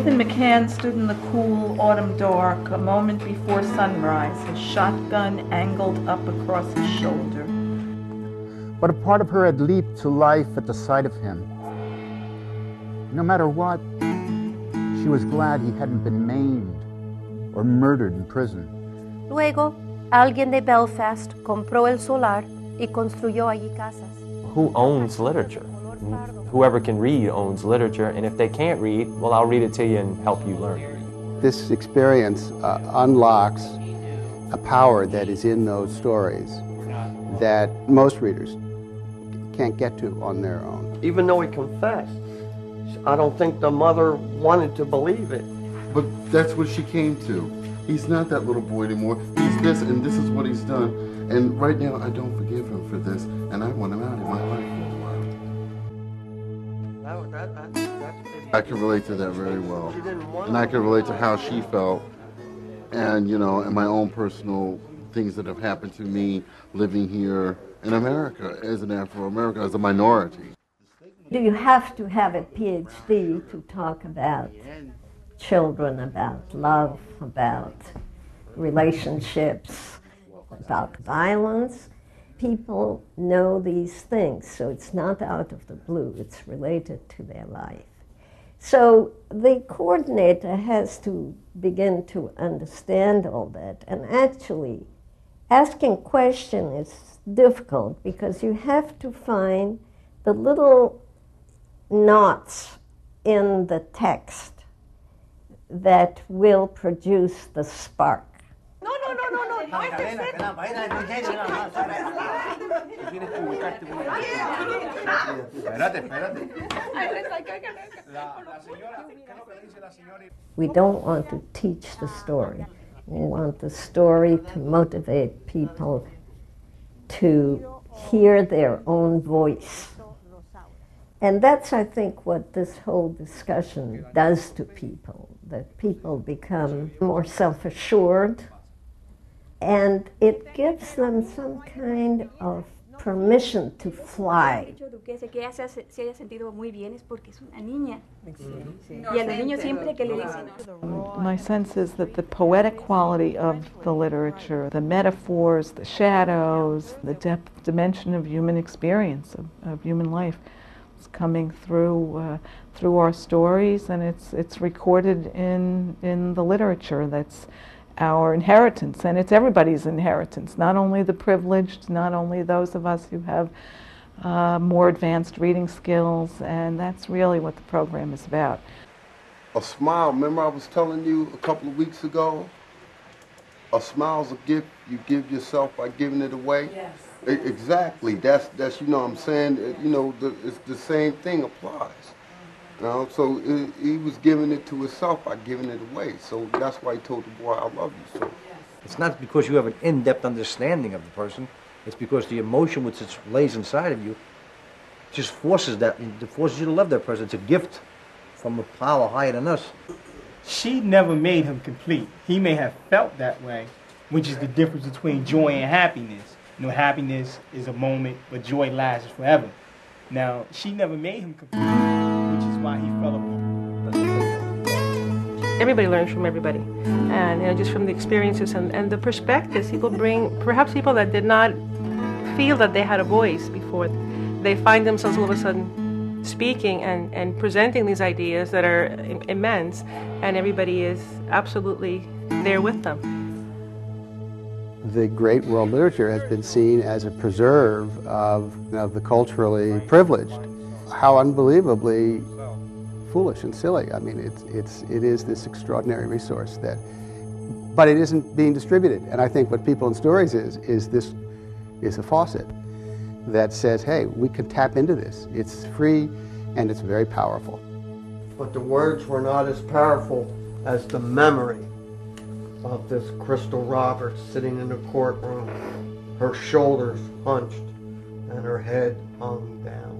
Nathan McCann stood in the cool autumn dark a moment before sunrise, his shotgun angled up across his shoulder. But a part of her had leaped to life at the sight of him. No matter what, she was glad he hadn't been maimed or murdered in prison. Luego, alguien de Belfast compró el solar y construyó allí casas. Who owns literature? Whoever can read owns literature, and if they can't read, well, I'll read it to you and help you learn. This experience unlocks a power that is in those stories that most readers can't get to on their own. Even though he confessed, I don't think the mother wanted to believe it. But that's what she came to. He's not that little boy anymore. He's this, and this is what he's done. And right now, I don't forgive him for this, and I want him out of my life for a while. I can relate to that very well. And I can relate to how she felt, and, you know, and my own personal things that have happened to me living here in America as an Afro-American, as a minority. Do you have to have a PhD to talk about children, about love, about relationships, about violence? People know these things, so it's not out of the blue, it's related to their life. So the coordinator has to begin to understand all that, and actually asking questions is difficult because you have to find the little knots in the text that will produce the spark. No. We don't want to teach the story. We want the story to motivate people to hear their own voice. And that's, I think, what this whole discussion does to people, that people become more self-assured, and it gives them some kind of permission to fly. My sense is that the poetic quality of the literature, the metaphors, the shadows, the depth, dimension of human experience, of human life, is coming through our stories, and it's recorded in the literature. That's our inheritance, and it's everybody's inheritance, not only the privileged, not only those of us who have more advanced reading skills, and that's really what the program is about. A smile, remember I was telling you a couple of weeks ago? A smile's a gift you give yourself by giving it away. Yes. Exactly, that's you know what I'm saying, you know, it's the same thing applies. You know, so he was giving it to himself by giving it away. So that's why he told the boy, I love you so. It's not because you have an in-depth understanding of the person. It's because the emotion which lays inside of you just forces you to love that person. It's a gift from a power higher than us. She never made him complete. He may have felt that way, which is the difference between joy and happiness. You know, happiness is a moment, but joy lasts forever. Now, she never made him complete, which is why he fell apart. Everybody learns from everybody, and you know, just from the experiences and the perspectives people bring. Perhaps people that did not feel that they had a voice before, they find themselves all of a sudden speaking and presenting these ideas that are immense, and everybody is absolutely there with them. The great world literature has been seen as a preserve of the culturally privileged. How unbelievably foolish and silly. I mean, it is this extraordinary resource but it isn't being distributed. And I think what People and Stories is a faucet that says, hey, we can tap into this. It's free and it's very powerful. But the words were not as powerful as the memory of this Crystal Roberts sitting in the courtroom, her shoulders hunched and her head hung down.